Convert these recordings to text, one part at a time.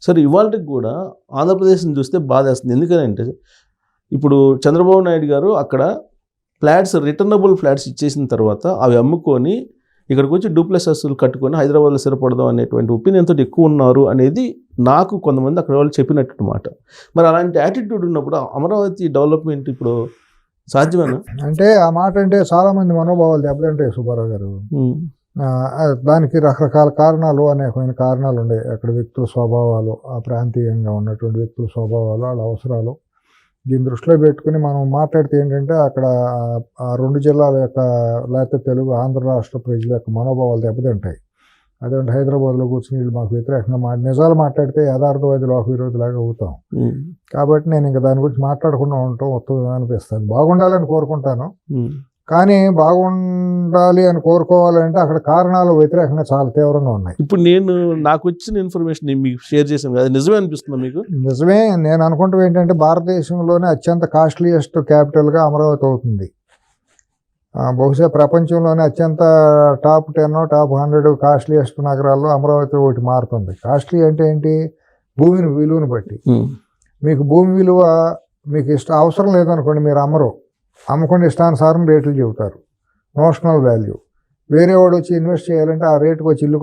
సరే ఇవాళకి కూడా ఆంధ్రప్రదేశ్ని చూస్తే బాధేస్తుంది. ఎందుకంటే ఇప్పుడు చంద్రబాబు నాయుడు గారు అక్కడ ఫ్లాట్స్ రిటర్నబుల్ ఫ్లాట్స్ ఇచ్చేసిన తర్వాత అవి అమ్ముకొని ఇక్కడికి వచ్చి డూప్లెక్స్ హౌస్లు కట్టుకొని హైదరాబాద్లో స్థిరపడదాం అనేటువంటి ఒపీనియన్తో ఎక్కువ ఉన్నారు అనేది నాకు కొంతమంది అక్కడ వాళ్ళు చెప్పినట్టు మాట. మరి అలాంటి యాటిట్యూడ్ ఉన్నప్పుడు అమరావతి డెవలప్మెంట్ ఇప్పుడు సాధ్యమేనా? అంటే ఆ మాట అంటే చాలామంది మనోభావాలు దెబ్బతింటాయి సుబ్బారావు గారు. దానికి రకరకాల కారణాలు, అనేకమైన కారణాలు ఉన్నాయి. అక్కడ వ్యక్తుల స్వభావాలు, ఆ ప్రాంతీయంగా ఉన్నటువంటి వ్యక్తుల స్వభావాలు, వాళ్ళ అవసరాలు, దీన్ని దృష్టిలో పెట్టుకుని మనం మాట్లాడితే ఏంటంటే అక్కడ ఆ రెండు జిల్లాల యొక్క లేకపోతే తెలుగు ఆంధ్ర రాష్ట్ర ప్రజల యొక్క మనోభావాలు దెబ్బతింటాయి. అదేంటి హైదరాబాద్లో కూర్చుని వీళ్ళు మాకు వ్యతిరేకంగా నిజాలు మాట్లాడితే యథార్థవాది లోక విరోధిలాగా అవుతాం. కాబట్టి నేను ఇంకా దాని గురించి మాట్లాడకుండా ఉండటం ఉత్తమం అనిపిస్తుంది. బాగుండాలని కోరుకుంటాను, కానీ బాగుండాలి అని కోరుకోవాలంటే అక్కడ కారణాలు వ్యతిరేకంగా చాలా తీవ్రంగా ఉన్నాయి. ఇప్పుడు నాకు వచ్చిన ఇన్ఫర్మేషన్ మీకు షేర్ చేశాను కదా, నిజమే అనిపిస్తుంది మీకు? నిజమే. నేను అనుకుంటాం ఏంటంటే భారతదేశంలోనే అత్యంత కాస్ట్లీయెస్ట్ క్యాపిటల్గా అమరావతి అవుతుంది. బహుశా ప్రపంచంలోనే అత్యంత టాప్ 10 టాప్ 100 కాస్ట్లీయెస్ట్ నగరాల్లో అమరావతి ఒకటి మారుతుంది. కాస్ట్లీ అంటే ఏంటి? భూమిని విలువను బట్టి. మీకు భూమి విలువ మీకు అవసరం లేదనుకోండి, మీరు అమ్మకుండా ఇష్టానుసారం రేట్లు చెబుతారు, నోషనల్ వాల్యూ. వేరే వాడు వచ్చి ఇన్వెస్ట్ చేయాలంటే ఆ రేటుకు వచ్చి ఇల్లు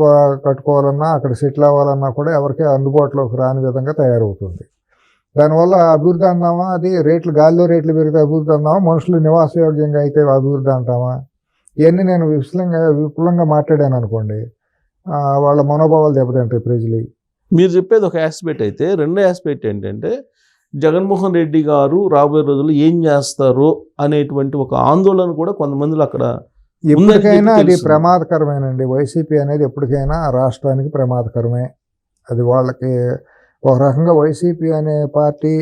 కట్టుకోవాలన్నా అక్కడ సెటిల్ అవ్వాలన్నా కూడా ఎవరికీ అందుబాటులోకి రాని విధంగా తయారవుతుంది. దానివల్ల అభివృద్ధి అందామా? అది రేట్లు గాలిలో రేట్లు పెరిగితే అభివృద్ధి అందామా? మనుషులు నివాసయోగ్యంగా అయితే అభివృద్ధి అంటామా? ఇవన్నీ నేను విపులంగా మాట్లాడాను అనుకోండి, వాళ్ళ మనోభావాలు దెబ్బతింటాయి ప్రజలు. మీరు చెప్పేది ఒక ఆస్పెక్ట్ అయితే, రెండో ఆస్పెక్ట్ ఏంటంటే జగన్మోహన్ రెడ్డి గారు రాబోయే రోజుల్లో ఏం చేస్తారు అనేటువంటి ఒక ఆందోళన కూడా కొంతమందిలో అక్కడ ఎప్పటికైనా అది ప్రమాదకరమేనండి. వైసీపీ అనేది ఎప్పటికైనా రాష్ట్రానికి ప్రమాదకరమే. అది వాళ్ళకి ఒక రకంగా వైసీపీ అనే పార్టీ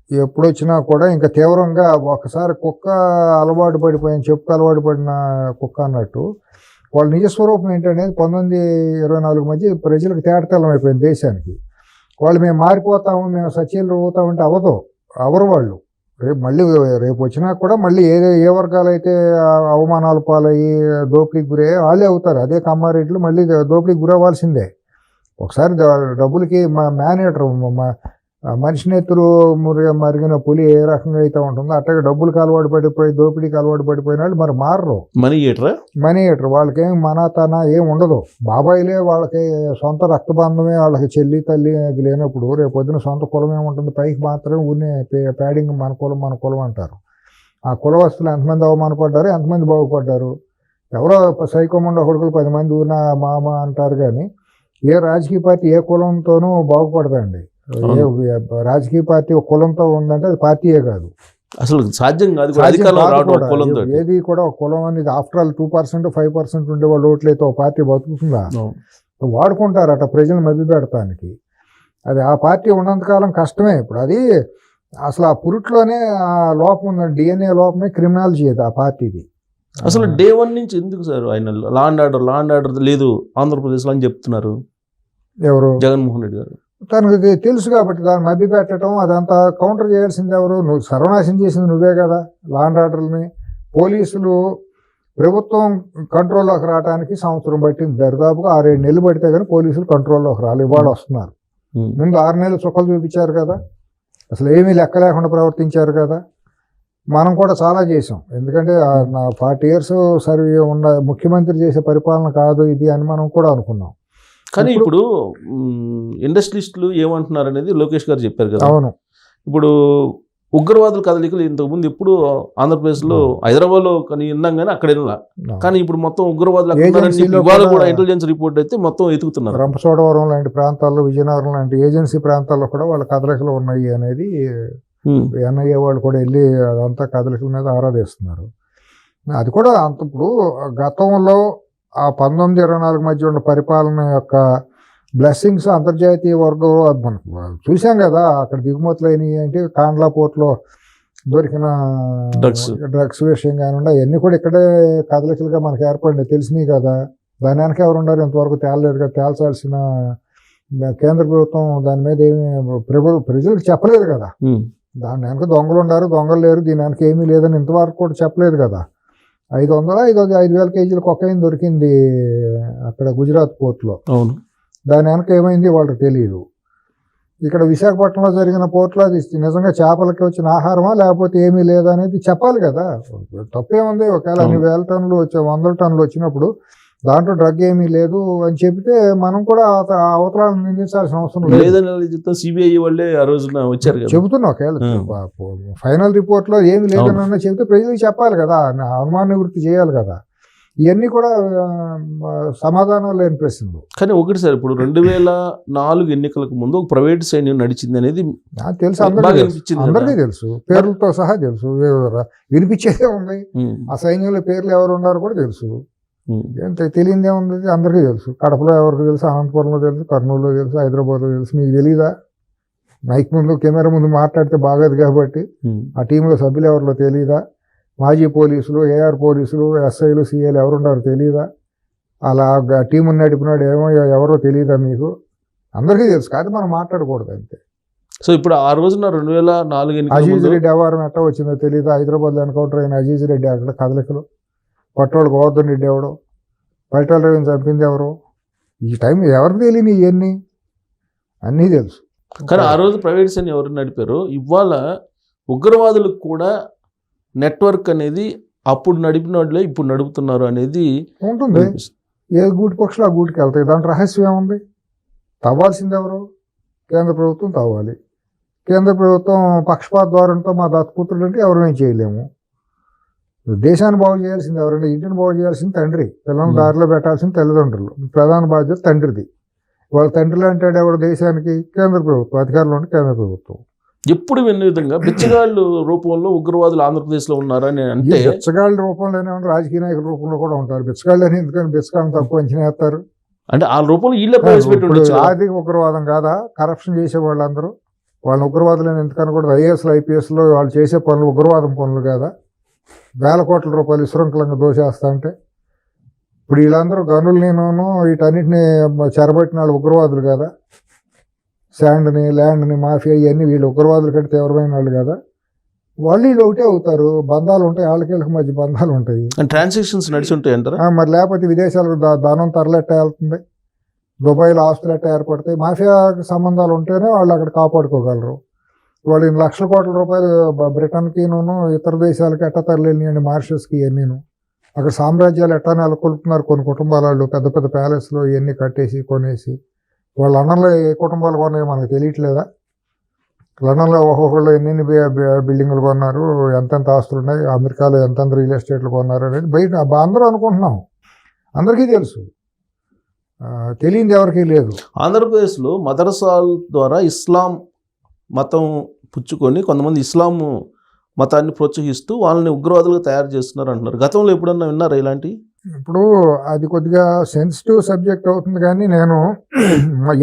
ఎప్పుడొచ్చినా కూడా ఇంకా తీవ్రంగా ఒకసారి కుక్క అలవాటు పడిపోయిన చెప్పుకు అలవాటు పడిన కుక్క అన్నట్టు వాళ్ళ నిజస్వరూపం ఏంటనేది 1924 మధ్య ప్రజలకు తేటతెల్లం అయిపోయింది దేశానికి. వాళ్ళు మేము మారిపోతాము, మేము సచీలు అవుతామంటే అవరు వాళ్ళు. రేపు వచ్చినా కూడా మళ్ళీ ఏ వర్గాలు అయితే అవమానాలు పాలయ్యి దోపిడీకి గురయ్యే వాళ్ళే అవుతారు. అదే కమ్మారెడ్లు మళ్ళీ దోపిడీకి గురవ్వాల్సిందే. ఒకసారి డబ్బులకి మేనేటర్ మనిషిని ఎత్తురు మరిగిన పులి ఏ రకంగా అయితే ఉంటుందో అట్టగా డబ్బులకు అలవాటు పడిపోయి దోపిడీకి అలవాటు పడిపోయిన వాళ్ళు మరి మారరు. మనీ ఎటర్ వాళ్ళకేం తన ఏం ఉండదు. బాబాయిలే వాళ్ళకి సొంత రక్తబంధమే, వాళ్ళకి చెల్లి తల్లి లేనప్పుడు రేపు పొద్దున సొంత కులం ఏముంటుంది? పైకి మాత్రమే ఊరినే ప్యాడింగ్ మన కులం అంటారు. ఆ కులవస్తులు ఎంతమంది అవమానపడ్డారు, ఎంతమంది బాగుపడ్డారు? ఎవరో సైకోమండ కొడుకులు 10 మంది ఊరిన మామ అంటారు, కానీ ఏ రాజకీయ పార్టీ ఏ కులంతోనూ బాగుపడదండి. రాజకీయ పార్టీ ఒక కులంతో ఉందంటే అది పార్టీయే కాదు, అసలు సాధ్యం కాదు. ఏది కూడా ఒక కులం అనేది ఆఫ్టర్ ఆల్ 2% 5% ఉండే వాళ్ళు ఓట్లయితే ఒక పార్టీ బతుకుతుందా? వాడుకుంటారట ప్రజలు మభ్య పెడతానికి. అది ఆ పార్టీ ఉన్నంతకాలం కష్టమే. ఇప్పుడు అది అసలు ఆ పురుట్లోనే ఆ లోపం ఉందండి, DNA లోపమే క్రిమినాలజీ అది ఆ పార్టీది. అసలు డే 1 నుంచి ఎందుకు సార్ ఆయన లా అండ్ ఆర్డర్ లేదు ఆంధ్రప్రదేశ్లో అని చెప్తున్నారు ఎవరు? జగన్మోహన్ రెడ్డి గారు. తనకు తెలుసు కాబట్టి దాన్ని మభ్య పెట్టడం, అదంతా కౌంటర్ చేయాల్సింది ఎవరు? నువ్వు సర్వనాశం చేసింది నువ్వే కదా. లా అండ్ ఆర్డర్ని పోలీసులు ప్రభుత్వం కంట్రోల్లోకి రావడానికి సంవత్సరం పట్టింది. దరిదాపుగా 6-7 నెలలు పడితే కానీ పోలీసులు కంట్రోల్లోకి రాలేదు. ఇవాళ వస్తున్నారు. ముందు 6 నెలలు చుక్కలు చూపించారు కదా, అసలు ఏమీ లెక్క లేకుండా ప్రవర్తించారు కదా. మనం కూడా చాలా చేసాం. ఎందుకంటే 40 years సర్వే ఉన్న ముఖ్యమంత్రి చేసే పరిపాలన కాదు ఇది అని మనం కూడా అనుకున్నాం. కానీ ఇప్పుడు ఇండస్ట్రియలిస్టులు ఏమంటున్నారు అనేది లోకేష్ గారు చెప్పారు కదా. అవును. ఇప్పుడు ఉగ్రవాదుల కదలికలు ఇంతకుముందు ఎప్పుడు ఆంధ్రప్రదేశ్లో హైదరాబాద్లో కానీ విన్నాం కానీ అక్కడ వెళ్ళా. కానీ ఇప్పుడు మొత్తం ఉగ్రవాదులు కూడా ఇంటెలిజెన్స్ రిపోర్ట్ అయితే మొత్తం ఎతుకుతున్నారు. రంపచోడవరం లాంటి ప్రాంతాల్లో, విజయనగరం లాంటి ఏజెన్సీ ప్రాంతాల్లో కూడా వాళ్ళ కదలికలు ఉన్నాయి అనేది NIA వాళ్ళు కూడా వెళ్ళి అదంతా కదలికల మీద ఆరాధిస్తున్నారు. అది కూడా ఇప్పుడు గతంలో ఆ 1924 మధ్య ఉన్న పరిపాలన యొక్క బ్లెస్సింగ్స్ అంతర్జాతీయ వర్గం మనం చూసాం కదా. అక్కడ దిగుమతులు అయినాయి అంటే కాండ్లా పోర్ట్లో దొరికిన డ్రగ్స్ విషయం కానివ్వండి, అవన్నీ కూడా ఇక్కడే కదలికలుగా మనకు ఏర్పడినాయి, తెలిసినాయి కదా. దాని వెనక ఎవరు ఉన్నారు ఇంతవరకు తేలలేదు కదా. తేల్చాల్సిన కేంద్ర ప్రభుత్వం దాని మీద ఏమి ప్రజలకు చెప్పలేదు కదా. దాని వెనక దొంగలు ఉన్నారు, దొంగలు లేరు, దీని వెనక ఏమీ లేదని ఇంతవరకు కూడా చెప్పలేదు కదా. 5,000 కేజీల కొకైన్ దొరికింది అక్కడ గుజరాత్ పోర్ట్లో. అవును. దాని వెనక ఏమైంది వాళ్ళకి తెలియదు. ఇక్కడ విశాఖపట్నంలో జరిగిన పోర్టులో అది నిజంగా చేపలకి వచ్చిన ఆహారమా లేకపోతే ఏమీ లేదా అనేది చెప్పాలి కదా. తప్పేముంది, ఒకవేళ అన్ని వేల టన్నులు వచ్చే 100 టన్నులు వచ్చినప్పుడు దాంట్లో డ్రగ్ ఏమీ లేదు అని చెప్తే మనం కూడా అవతలను నిందించాల్సిన అవసరం లేదు. సిబిఐ వాళ్ళే ఆ రోజున వచ్చారు కదా చెబుతున్నా. ఒకవేళ ఫైనల్ రిపోర్ట్లో ఏమి లేదని చెబితే ప్రజలకు చెప్పాలి కదా, అనుమాన నివృత్తి చేయాలి కదా. ఇవన్నీ కూడా సమాధానం లేని ప్రశ్నలు. కానీ ఒకటి సార్, ఇప్పుడు 2004 ఎన్నికలకు ముందు ఒక ప్రైవేట్ సైన్యం నడిచింది అనేది తెలుసు, అందరికీ తెలుసు, పేర్లతో సహా తెలుసు. వినిపించేదే ఉంది. ఆ సైన్యంలో పేర్లు ఎవరు ఉన్నారో కూడా తెలుసు. తెలియదే ఉంది, అందరికీ తెలుసు. కడపలో ఎవరికి తెలుసు, అనంతపురంలో తెలుసు, కర్నూలులో తెలుసు, హైదరాబాద్లో తెలుసు. మీకు తెలీదా? మైక్ ముందు కెమెరా ముందు మాట్లాడితే బాగోదు కాబట్టి ఆ టీంలో సభ్యులు ఎవరిలో తెలీదా? మాజీ పోలీసులు, ఏఆర్ పోలీసులు, ఎస్ఐలు, సిఐలు ఎవరున్నారో తెలీదా? అలా టీం నడిపినాడు ఏమో ఎవరో తెలియదా మీకు? అందరికీ తెలుసు, కానీ మనం మాట్లాడకూడదు అంతే. సో ఇప్పుడు ఆ రోజున 2004 అజీజ్ రెడ్డి వ్యవహారం ఎట్లా వచ్చిందో తెలియదా? హైదరాబాద్లో ఎన్కౌంటర్ అయిన అజీజ్ రెడ్డి అక్కడ కదలికలు, పట్టోళ్ళు గోవర్ధన్ రెడ్డి ఎవడు, బయట రవిని చంపింది ఎవరు, ఈ టైం ఎవరికి తెలియని ఇవన్నీ అన్నీ తెలుసు. కానీ ఆ రోజు ప్రైవేట్ సైన్యం ఎవరు నడిపారో ఇవాళ ఉగ్రవాదులకు కూడా నెట్వర్క్ అనేది అప్పుడు నడిపిన వాళ్ళే ఇప్పుడు నడుపుతున్నారు అనేది ఉంటుంది. ఏ గూటి పక్షులు ఆ గూటికి వెళ్తాయి. దాంట్లో రహస్యం ఏముంది? తవ్వాల్సింది ఎవరు? కేంద్ర ప్రభుత్వం తవ్వాలి. కేంద్ర ప్రభుత్వం పక్షపాత ద్వారంతో మా దత్తపుత్రులు అంటే ఎవరు ఏం చేయలేము. దేశాన్ని బాగు చేయాల్సింది ఎవరంటే, ఇంటిని బాగు చేయాల్సింది తండ్రి, పిల్లలను దారిలో పెట్టాల్సింది తల్లిదండ్రులు. ప్రధాన బాధ్యత తండ్రిది. వాళ్ళ తండ్రిలో అంటాడు ఎవరు దేశానికి? కేంద్ర ప్రభుత్వం, అధికారంలో ఉంటే కేంద్ర ప్రభుత్వం. ఎప్పుడు విన్న విధంగా బిచ్చగాళ్ళు రూపంలో ఉగ్రవాదులు ఆంధ్రప్రదేశ్లో ఉన్నారని అంటే, బిచ్చగాళ్ళ రూపంలోనే ఉంటారు, రాజకీయ నాయకుల రూపంలో కూడా ఉంటారు. బిచ్చగాళ్ళు అని ఎందుకని బిచ్చగాళ్ళని తక్కువ అంచనా వేస్తారు అంటే ఆ రూపంలో వీళ్ళే ప్రవేశపెట్టి ఆర్థిక ఉగ్రవాదం కాదా? కరప్షన్ చేసే వాళ్ళందరూ వాళ్ళని ఉగ్రవాదులని ఎందుకని కూడా ఐఏఎస్లు ఐపీఎస్లో వాళ్ళు చేసే పనులు ఉగ్రవాదం పనులు కాదా? వేల కోట్ల రూపాయలు విశృంఖలంగా దోషేస్తా అంటే ఇప్పుడు వీళ్ళందరూ గనులనినూ వీటన్నిటిని చెరబట్టిన వాళ్ళు ఉగ్రవాదులు కదా? శాండ్ని, ల్యాండ్ని, మాఫియా ఇవన్నీ వీళ్ళు ఉగ్రవాదులు కంటే తీవ్రమైన వాళ్ళు కదా? వాళ్ళు వీళ్ళు ఒకటే అవుతారు. బంధాలు ఉంటాయి, వాళ్ళకి మధ్య బంధాలు ఉంటాయి, ట్రాన్సాక్షన్స్ నడిచి ఉంటాయి అంటారా? మరి లేకపోతే విదేశాలకు ధనం తరలెట్ట వెళ్తుంది, దుబాయ్లో ఆస్తులు ఎట్ట ఏర్పడతాయి? మాఫియా సంబంధాలు ఉంటేనే వాళ్ళు అక్కడ కాపాడుకోగలరు. వాళ్ళు లక్షల కోట్ల రూపాయలు బ్రిటన్కిను ఇతర దేశాలకి ఎట్ట తరలినాయండి, మారిషస్కి ఇవన్నీను. అక్కడ సామ్రాజ్యాలు ఎట్టా నెలకొల్పుతున్నారు కొన్ని కుటుంబాల వాళ్ళు, పెద్ద పెద్ద ప్యాలెస్లో ఇవన్నీ కట్టేసి కొనేసి. వాళ్ళ లండన్లో ఏ కుటుంబాలు కొన్నాయో మనకు తెలియట్లేదా? లండన్లో ఒక్కొక్కళ్ళు ఎన్ని బిల్డింగులు కొన్నారు, ఎంతెంత ఆస్తులు ఉన్నాయి, అమెరికాలో ఎంతెంత రియల్ ఎస్టేట్లు కొన్నారు అనేది బయట అందరూ అనుకుంటున్నాం, అందరికీ తెలుసు. తెలియంది ఎవరికీ లేదు. ఆంధ్రప్రదేశ్లో మదరసాల ద్వారా ఇస్లాం మతం పుచ్చుకొని కొంతమంది ఇస్లాం మతాన్ని ప్రోత్సహిస్తూ వాళ్ళని ఉగ్రవాదులుగా తయారు చేస్తున్నారు అంటున్నారు. గతంలో ఎప్పుడన్నా విన్నారా ఇలాంటి? ఇప్పుడు అది కొద్దిగా సెన్సిటివ్ సబ్జెక్ట్ అవుతుంది, కానీ నేను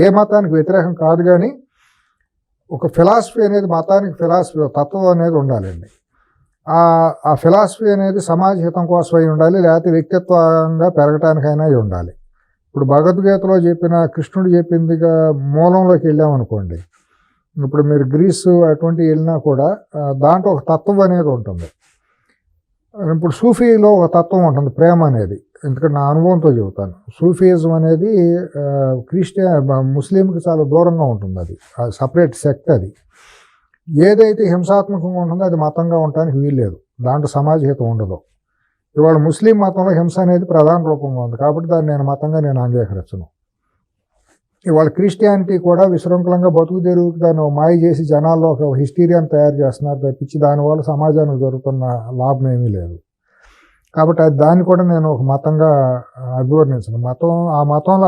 ఏ మతానికి వ్యతిరేకం కాదు, కానీ ఒక ఫిలాసఫీ అనేది, మతానికి ఫిలాసఫీ తత్వం అనేది ఉండాలండి. ఆ ఫిలాసఫీ అనేది సమాజ హితం కోసం అయి ఉండాలి, లేకపోతే వ్యక్తిత్వంగా పెరగటానికైనా అయి ఉండాలి. ఇప్పుడు భగవద్గీతలో చెప్పిన, కృష్ణుడు చెప్పిందిగా మూలంలోకి వెళ్ళామనుకోండి, ఇప్పుడు మీరు గ్రీసు అటువంటి వెళ్ళినా కూడా దాంట్లో ఒక తత్వం అనేది ఉంటుంది. ఇప్పుడు సూఫీలో ఒక తత్వం ఉంటుంది, ప్రేమ అనేది. ఎందుకంటే నా అనుభవంతో చెబుతాను. సూఫీయిజం అనేది ముస్లింకి చాలా దూరంగా ఉంటుంది. అది సపరేట్ సెక్ట్. అది ఏదైతే హింసాత్మకంగా ఉంటుందో అది మతంగా ఉండటానికి వీల్లేదు, దాంట్లో సమాజహితం ఉండదు. ఇవాళ ముస్లిం మతంలో హింస అనేది ప్రధాన రూపంగా ఉంది, కాబట్టి దాన్ని నేను మతంగా అంగీకరించను. ఇవాళ క్రిస్టియానిటీ కూడా విశృంఖలంగా బతుకు తెరువుకి దాన్ని మాయ చేసి జనాల్లో ఒక హిస్టీరియాని తయారు చేస్తున్నారు తప్పించి దానివల్ల సమాజానికి జరుగుతున్న లాభం ఏమీ లేదు. కాబట్టి దాన్ని కూడా నేను ఒక మతంగా అభివర్ణించను. ఆ మతంలో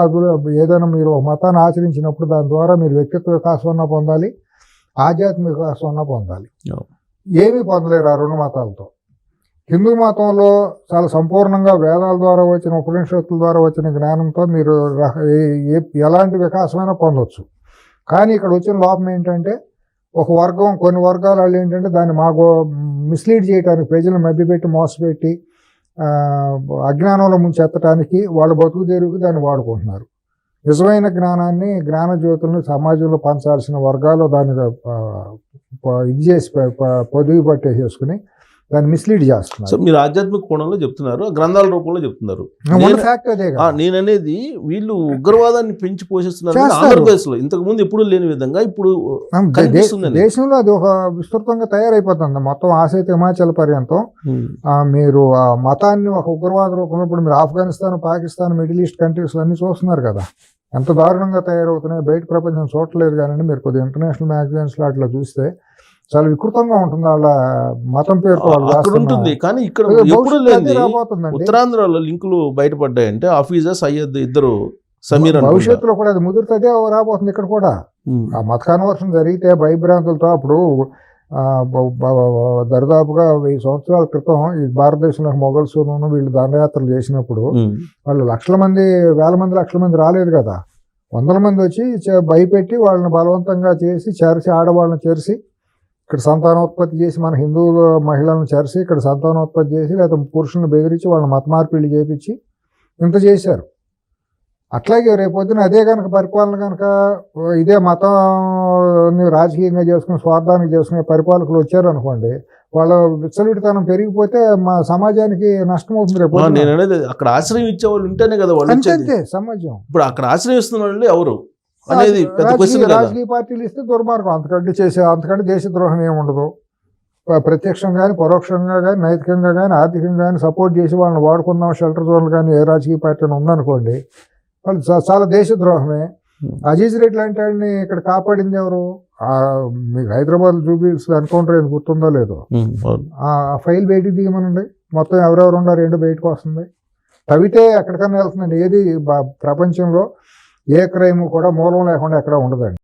ఏదైనా మీరు ఒక మతాన్ని ఆచరించినప్పుడు దాని ద్వారా మీరు వ్యక్తిత్వ వికాసం పొందాలి, ఆధ్యాత్మిక వికాసం పొందాలి. ఏమీ పొందలేరు ఆ రెండు మతాలతో. హిందూ మతంలో చాలా సంపూర్ణంగా వేదాల ద్వారా వచ్చిన, ఉపనిషత్తుల ద్వారా వచ్చిన జ్ఞానంతో మీరు ఎలాంటి వికాసమైనా పొందవచ్చు. కానీ ఇక్కడ వచ్చిన లోపం ఏంటంటే, ఒక వర్గం, కొన్ని వర్గాల వాళ్ళు ఏంటంటే దాన్ని మాకు మిస్లీడ్ చేయడానికి, ప్రజలను మభ్యపెట్టి మోసపెట్టి అజ్ఞానంలో ముంచెత్తడానికి, వాళ్ళ బతుకు తెరువుకి దాన్ని వాడుకుంటున్నారు. నిజమైన జ్ఞానాన్ని, జ్ఞాన జ్యోతులను సమాజంలో పంచాల్సిన వర్గాలు దాన్ని ఇది చేసి పొదిగి పట్టేసేసుకుని దాన్ని మిస్లీడ్ సో చేస్తున్నారు. మీరు ఆధ్యాత్మిక కోణంలో చెప్తున్నారు, గ్రంథాల రూపంలో చెప్తున్నారు. ఉన్న ఫ్యాక్ట్ అదే కదా. నేననేది వీళ్ళు ఉగ్రవాదాన్ని పెంచి పోషిస్తున్నారు చేస్తారు. ఆంధ్రప్రదేశ్ లో ఇంతకు ముందు ఎప్పుడు లేని విధంగా ఇప్పుడు కనిపిస్తుందని. దేశంలో అది ఒక విస్తృతంగా తయారైపోతుంది మొత్తం ఆసేతు హిమాచల్ పర్యంతం. మీరు ఆ మతాన్ని ఒక ఉగ్రవాద రూపంలో ఇప్పుడు మీరు Afghanistan, Pakistan, middle east countries అన్ని చూస్తున్నారు కదా, ఎంత దారుణంగా తయారవుతున్నాయి. బయట ప్రపంచం చూడలేదు కానీ మీరు కొద్దిగా ఇంటర్నేషనల్ మ్యాగజైన్స్ అట్లా చూస్తే చాలా వికృతంగా ఉంటుంది. వాళ్ళ మతం పేరు అక్కడ ఉంటుంది కానీ ఇక్కడ ఎప్పుడు లేని ఉత్తరాంధ్రలో లింకులు బయటపడ్డాయంటే హఫీజా సయ్యద్ ఇద్దరు సమీర్ భవిష్యత్తులో కూడా అది ముదిరితే రాబోతుంది. ఇక్కడ కూడా ఆ మత కన్వర్షన్ జరిగితే భయభ్రాంతులతో అప్పుడు దరిదాపుగా 1000 సంవత్సరాల క్రితం ఈ భారతదేశంలో మొఘల్స్ వీళ్ళు దండయాత్రలు చేసినప్పుడు వాళ్ళు లక్షల మంది, వేల మంది రాలేదు కదా. 100 మంది వచ్చి భయపెట్టి వాళ్ళని బలవంతంగా చేసి చేర్చి, ఆడవాళ్ళని చేర్చి ఇక్కడ సంతానోత్పత్తి చేసి, మన హిందూ మహిళలను చేర్చి ఇక్కడ సంతానోత్పత్తి చేసి, లేదా పురుషులను బెదిరించి వాళ్ళని మత మార్పిళ్ళు చేపించి ఇంత చేశారు. అట్లాగే రేపొద్దున అదే కనుక పరిపాలన కనుక ఇదే మతాన్ని రాజకీయంగా చేసుకుని స్వార్థానికి చేసుకునే పరిపాలకులు వచ్చారు అనుకోండి, వాళ్ళ విచ్చలవిడితనం పెరిగిపోతే మా సమాజానికి నష్టం అవుతుంది. రేపు నేను అనేది అక్కడ ఆశ్రయం ఇచ్చే వాళ్ళు ఉంటేనే కదా వాళ్ళు అంతే సమాజం. ఇప్పుడు అక్కడ ఆశ్రయం ఇస్తున్న వాళ్ళు ఎవరు అనేది పెద్ద క్వశ్చన్. రాజకీయ పార్టీలు ఇస్తే దుర్మార్గం, అంతకంటే దేశద్రోహం ఏముండదు. ప్రత్యక్షంగా కానీ పరోక్షంగా కానీ నైతికంగా కానీ ఆర్థికంగా కానీ సపోర్ట్ చేసి వాళ్ళని వాడుకుందాం షెల్టర్ జోన్లు కానీ ఏ రాజకీయ పార్టీ ఉందనుకోండి, వాళ్ళు చాలా దేశద్రోహమే. అజీజ్ రెడ్డి లాంటి వాడిని ఇక్కడ కాపాడింది ఎవరు? మీకు హైదరాబాద్ జూబ్లీస్ ఎన్కౌంటర్ ఏది గుర్తుందో లేదో, ఆ ఫైల్ బయటికి దిగమనండి, మొత్తం ఎవరెవరు ఉన్నారు ఏంటో బయటకు వస్తుంది. తవ్వితే ఎక్కడికన్నా వెళ్తుందండి. ఏది ప్రపంచంలో ఏ క్రైమ్ కూడా మూలం లేకుండా ఎక్కడ ఉండదండి.